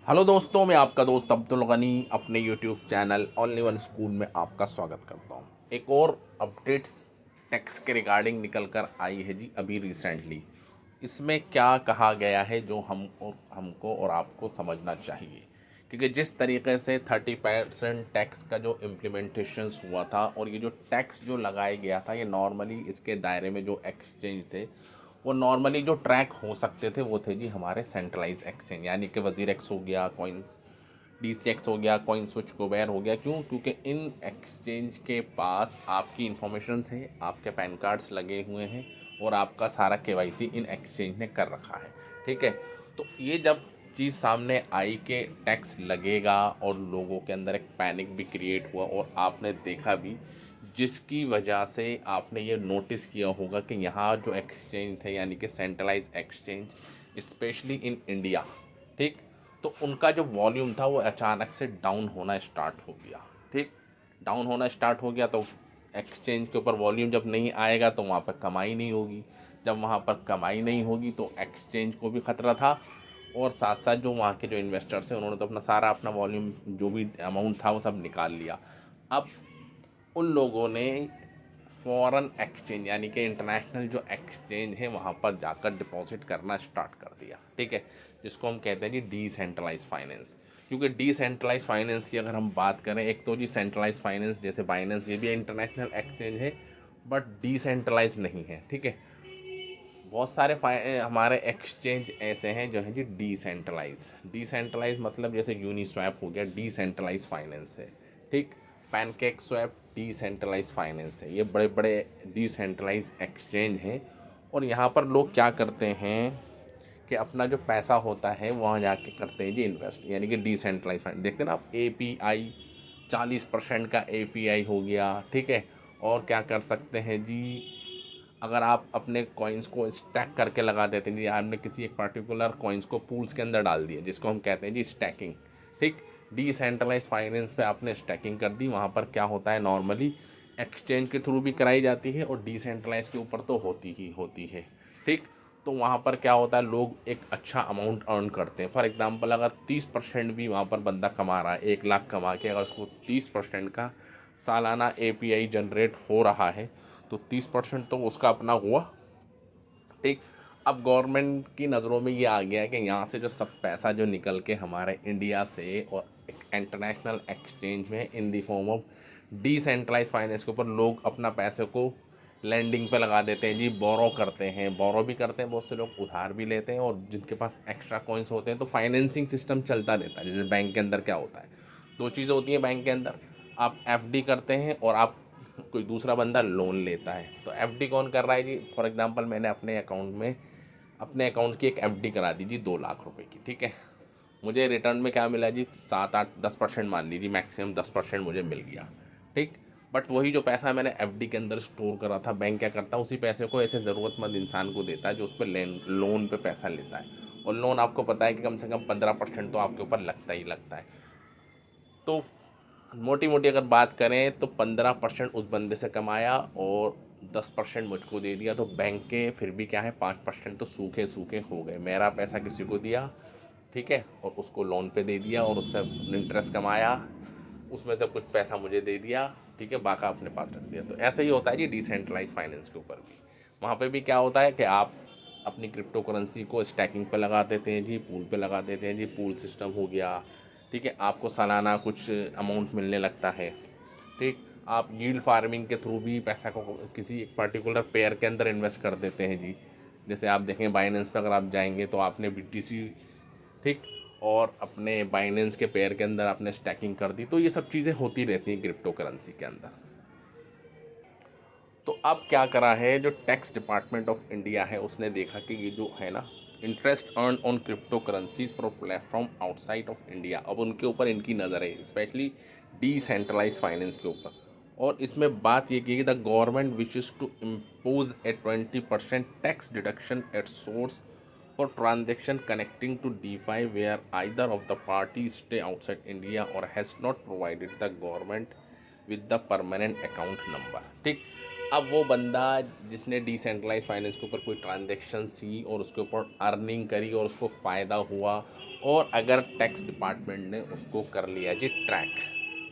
Hello दोस्तों, मैं आपका दोस्त अब्दुल गनी अपने YouTube channel only one school में आपका स्वागत करता हूं। एक और अपडेट्स टैक्स के रिगार्डिंग निकल कर आई है जी अभी रिसेंटली। इसमें क्या कहा गया है जो हमको और आपको समझना चाहिए, क्योंकि जिस तरीके से 30% टैक्स का जो इम्प्लीमेंटेशन हुआ था और ये जो टैक्स जो लगाया गया था, ये नॉर्मली इसके दायरे में जो एक्सचेंज थे वो नॉर्मली जो ट्रैक हो सकते थे वो थे जी हमारे सेंट्रलाइज एक्सचेंज, यानी कि वजीर एक्स हो गया, कॉइन्स DCX हो गया, कॉइन स्विच कुबेर हो गया। क्यों? क्योंकि इन एक्सचेंज के पास आपकी इंफॉर्मेशन है, आपके पैन कार्ड्स लगे हुए हैं और आपका सारा KYC इन एक्सचेंज ने कर रखा है। ठीक है, तो ये जब चीज़ सामने आई कि टैक्स लगेगा और लोगों के अंदर एक पैनिक भी क्रिएट हुआ और आपने देखा भी, जिसकी वजह से आपने ये नोटिस किया होगा कि यहाँ जो एक्सचेंज थे यानी कि centralise exchange especially in India, ठीक, तो उनका जो वॉल्यूम था वो अचानक से डाउन होना स्टार्ट हो गया। ठीक, डाउन होना स्टार्ट हो गया तो एक्सचेंज के ऊपर वॉल्यूम जब नहीं आएगा तो वहाँ पर कमाई नहीं होगी। जब वहाँ पर कमाई नहीं होगी तो एक्सचेंज को भी ख़तरा था और साथ साथ जो वहाँ के जो इन्वेस्टर्स हैं उन्होंने तो अपना वॉल्यूम जो भी अमाउंट था वो सब निकाल लिया। अब उन लोगों ने फॉरेन एक्सचेंज यानी कि इंटरनेशनल जो एक्सचेंज है वहाँ पर जाकर डिपॉजिट करना स्टार्ट कर दिया। ठीक है, जिसको हम कहते हैं जी डिसेंट्रलाइज फाइनेंस। क्योंकि डिसेंट्रलाइज फाइनेंस की अगर हम बात करें, एक तो जी सेंट्रलाइज फाइनेंस जैसे बाइनेंस ये भी इंटरनेशनल एक्सचेंज है बट डिसेंट्रलाइज नहीं है। ठीक है, बहुत सारे हमारे एक्सचेंज ऐसे हैं जो हैं जी डिसेंट्रलाइज। डिसेंट्रलाइज मतलब जैसे यूनिस्वैप हो गया, डिसेंट्रलाइज फाइनेंस है। ठीक, पैनकेक स्वैप डिसेंट्रलाइज फाइनेंस है। ये बड़े बड़े डिसेंट्रलाइज एक्सचेंज हैं और यहाँ पर लोग क्या करते हैं कि अपना जो पैसा होता है वहाँ जाके करते हैं जी इन्वेस्ट, यानी कि डिसेंट्रलाइज फाइनेंस। देखते हैं ना आप, API 40% का API हो गया। ठीक है, और क्या कर सकते हैं जी, अगर आप अपने कॉइन्स को स्टैक करके लगा देते हैं जी, आपने किसी एक पर्टिकुलर कॉइन्स को पूल्स के अंदर डाल दिया जिसको हम कहते हैं जी स्टैकिंग। ठीक, डिसेंट्रलाइज फाइनेंस पे आपने स्टैकिंग कर दी। वहाँ पर क्या होता है, नॉर्मली एक्सचेंज के थ्रू भी कराई जाती है और डिसेंट्रलाइज के ऊपर तो होती ही होती है। ठीक, तो वहाँ पर क्या होता है, लोग एक अच्छा अमाउंट अर्न करते हैं। फॉर एग्जांपल अगर 30% भी वहाँ पर बंदा कमा रहा है, 1 लाख कमा के अगर उसको 30% का सालाना API जनरेट हो रहा है तो 30% तो उसका अपना हुआ। ठीक, अब गवर्नमेंट की नज़रों में ये आ गया है कि यहाँ से जो सब पैसा जो निकल के हमारे इंडिया से और एक इंटरनेशनल एक्सचेंज में in the form of decentralise finance के ऊपर लोग अपना पैसे को लैंडिंग पे लगा देते हैं जी, बोरो करते हैं। बोरो भी करते हैं, बहुत से लोग उधार भी लेते हैं और जिनके पास एक्स्ट्रा कॉइन्स होते हैं तो फाइनेंसिंग सिस्टम चलता रहता है। जैसे बैंक के अंदर क्या होता है, दो चीज़ें होती हैं बैंक के अंदर, आप FD करते हैं और आप कोई दूसरा बंदा लोन लेता है। तो FD कौन कर रहा है जी? फॉर एग्जांपल मैंने अपने अकाउंट की एक FD करा दी जी 2 लाख रुपए की। ठीक है, मुझे रिटर्न में क्या मिला जी, 7 8 10% मान लीजिए, मैक्सिमम 10% मुझे मिल गया। ठीक, बट वही जो पैसा मैंने FD के अंदर स्टोर करा था, बैंक क्या करता है, उसी पैसे को ऐसे ज़रूरतमंद इंसान को देता है जो उस पर लोन पे पैसा लेता है। और लोन आपको पता है कि कम से कम 15% तो आपके ऊपर लगता ही लगता है। तो मोटी मोटी अगर बात करें तो 15% उस बंदे से कमाया और 10% मुझको दे दिया। तो बैंक के फिर भी क्या है, 5% तो सूखे सूखे हो गए। मेरा पैसा किसी को दिया, ठीक है, और उसको लोन पे दे दिया और उससे इंटरेस्ट कमाया, उसमें से कुछ पैसा मुझे दे दिया। ठीक है, बाका अपने पास रख दिया। तो ऐसे ही होता है जी डिसेंट्रलाइज फाइनेंस के ऊपर भी। वहाँ पे भी क्या होता है कि आप अपनी क्रिप्टो करेंसी को स्टैकिंग पे लगा देते हैं जी, पूल पे लगा देते हैं जी, पूल सिस्टम हो गया। ठीक है, आपको सालाना कुछ अमाउंट मिलने लगता है। ठीक, आप यील्ड फार्मिंग के थ्रू भी पैसा को किसी एक पर्टिकुलर पेयर के अंदर इन्वेस्ट कर देते हैं जी। जैसे आप देखें बाइनेंस पे अगर आप जाएंगे तो आपने BTC, ठीक, और अपने बाइनेंस के पेयर के अंदर आपने स्टैकिंग कर दी। तो ये सब चीज़ें होती रहती हैं क्रिप्टो करेंसी के अंदर। तो अब क्या करा है, जो टैक्स डिपार्टमेंट ऑफ इंडिया है उसने देखा कि ये जो है ना, interest earn on crypto currencies from platform outside of India, अब उनके ऊपर इनकी नज़र है, स्पेशली डिसेंट्रलाइज फाइनेंस के ऊपर। और इसमें बात ये की कि the government wishes to impose a 20% tax deduction at source for transaction connecting to DeFi where either of the parties stay outside India or has not provided the government with the permanent account number। ठीक, अब वो बंदा जिसने decentralise finance के ऊपर कोई transaction की और उसके ऊपर अर्निंग करी और उसको फ़ायदा हुआ, और अगर टैक्स डिपार्टमेंट ने उसको कर लिया जी ट्रैक,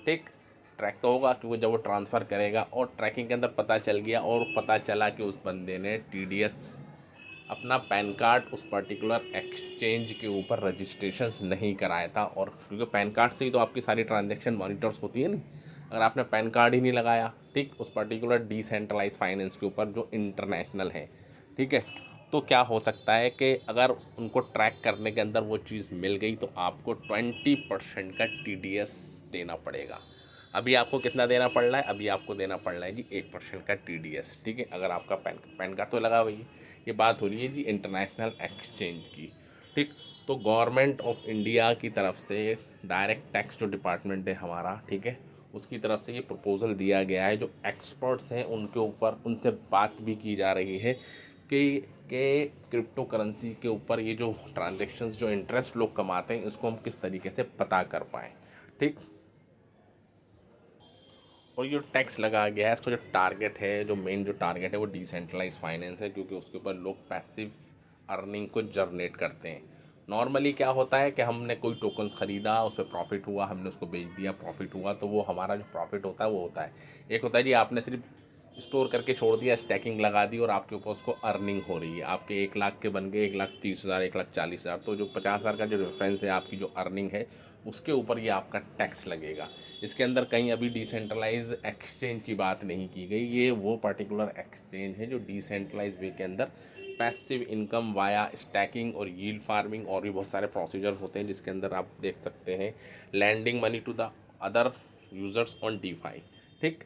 ठीक, ट्रैक तो होगा क्योंकि जब वो ट्रांसफ़र करेगा और ट्रैकिंग के अंदर पता चल गया और पता चला कि उस बंदे ने टीडीएस अपना पैन कार्ड उस पर्टिकुलर एक्सचेंज के ऊपर रजिस्ट्रेशन नहीं कराया था, और क्योंकि पैन कार्ड से ही तो आपकी सारी ट्रांजेक्शन मॉनिटर्स होती है नहीं, अगर आपने पैन कार्ड ही नहीं लगाया, ठीक, उस पर्टिकुलर डिसेंट्रलाइज फाइनेंस के ऊपर जो इंटरनेशनल है, ठीक है, तो क्या हो सकता है कि अगर उनको ट्रैक करने के अंदर वो चीज़ मिल गई तो आपको 20% का टीडीएस देना पड़ेगा। अभी आपको कितना देना पड़ रहा है? अभी आपको देना पड़ रहा है जी 1% का टीडीएस, ठीक है, अगर आपका पैन कार्ड तो लगा हुई है। ये बात हो रही है जी इंटरनेशनल एक्सचेंज की, ठीक। तो गवर्नमेंट ऑफ इंडिया की तरफ से डायरेक्ट टैक्स जो डिपार्टमेंट है हमारा, ठीक है, उसकी तरफ से ये प्रपोज़ल दिया गया है, जो एक्सपर्ट्स हैं उनके ऊपर उनसे बात भी की जा रही है कि क्रिप्टो करेंसी के ऊपर ये जो ट्रांजेक्शन्स जो इंटरेस्ट लोग कमाते हैं इसको हम किस तरीके से पता कर पाएँ, ठीक। और ये टैक्स लगा गया है, इसका जो टारगेट है, जो मेन जो टारगेट है वो डिसेंट्रलाइज फाइनेंस है, क्योंकि उसके ऊपर लोग पैसिव अर्निंग को जनरेट करते हैं। नॉर्मली क्या होता है कि हमने कोई टोकन्स ख़रीदा, उस पर प्रॉफिट हुआ, हमने उसको बेच दिया, प्रॉफिट हुआ, तो वो हमारा जो प्रॉफिट होता है वो होता है। एक होता है जी आपने सिर्फ स्टोर करके छोड़ दिया, स्टैकिंग लगा दी और आपके ऊपर उसको अर्निंग हो रही है, आपके 1 लाख के बन गए 1,30,000, 1,40,000, तो जो 50,000 का जो डिफरेंस है आपकी जो अर्निंग है उसके ऊपर ये आपका टैक्स लगेगा। इसके अंदर कहीं अभी डिसेंट्रलाइज एक्सचेंज की बात नहीं की गई, ये वो पर्टिकुलर एक्सचेंज है जो डिसेंट्रलाइज वे के अंदर पैसिव इनकम वाया स्टैकिंग और यील्ड फार्मिंग और भी बहुत सारे प्रोसीजर होते हैं, जिसके अंदर आप देख सकते हैं lending money to the other users on DeFi, ठीक।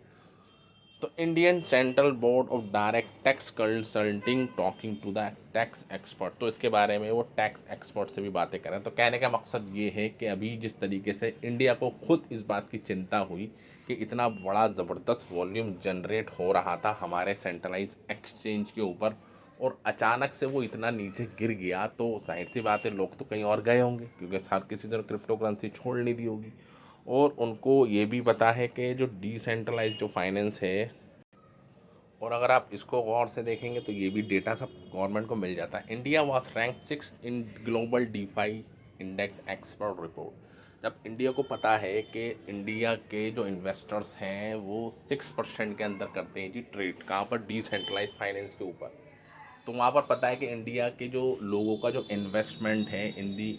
तो Indian central board of direct tax consulting talking to the tax expert, तो इसके बारे में वो टैक्स एक्सपर्ट से भी बातें करें। तो कहने का मकसद ये है कि अभी जिस तरीके से इंडिया को खुद इस बात की चिंता हुई कि इतना बड़ा ज़बरदस्त वॉल्यूम जनरेट हो रहा था हमारे सेंट्रलाइज एक्सचेंज के ऊपर और अचानक से वो इतना नीचे गिर गया, तो जाहिर सी बात है लोग तो कहीं और गए होंगे, क्योंकि हर किसी ने क्रिप्टो करेंसी छोड़ नहीं दी होगी। और उनको ये भी पता है कि जो डिसेंट्रलाइज जो फाइनेंस है, और अगर आप इसको गौर से देखेंगे तो ये भी डेटा सब गवर्नमेंट को मिल जाता है। India was rank 6 in global DeFi index expert report. जब इंडिया को पता है कि इंडिया के जो इन्वेस्टर्स हैं वो 6% के अंदर करते हैं जी ट्रेड, कहाँ पर? डिसेंट्रलाइज फाइनेंस के ऊपर। तो वहाँ पर पता है कि इंडिया के जो लोगों का जो इन्वेस्टमेंट है इन दी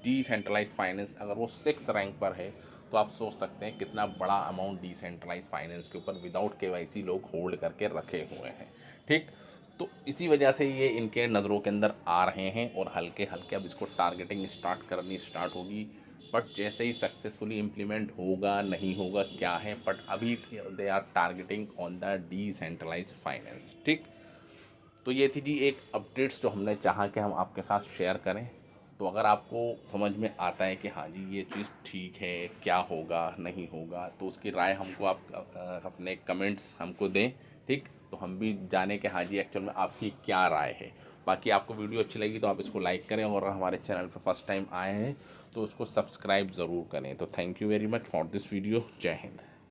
डिसेंट्रलाइज फाइनेंस, अगर वो 6th रैंक पर है, तो आप सोच सकते हैं कितना बड़ा अमाउंट डिसेंट्रलाइज फाइनेंस के ऊपर विदाउट केवाईसी लोग होल्ड करके रखे हुए हैं, ठीक। तो इसी वजह से ये इनके नज़रों के अंदर आ रहे हैं और हल्के हल्के अब इसको टारगेटिंग स्टार्ट होगी। बट जैसे ही सक्सेसफुली इम्प्लीमेंट होगा नहीं होगा क्या है, बट अभी they are targeting on the decentralise finance, ठीक। तो ये थी जी एक अपडेट्स जो हमने चाहा कि हम आपके साथ शेयर करें। तो अगर आपको समझ में आता है कि हाँ जी ये चीज़ ठीक है, क्या होगा नहीं होगा, तो उसकी राय हमको आप अपने कमेंट्स हमको दें, ठीक। तो हम भी जाने कि हाँ जी एक्चुअल में आपकी क्या राय है। बाकी आपको वीडियो अच्छी लगी तो आप इसको लाइक करें, और हमारे चैनल पर फर्स्ट टाइम आए हैं तो उसको सब्सक्राइब ज़रूर करें। तो thank you very much for this video. जय हिंद।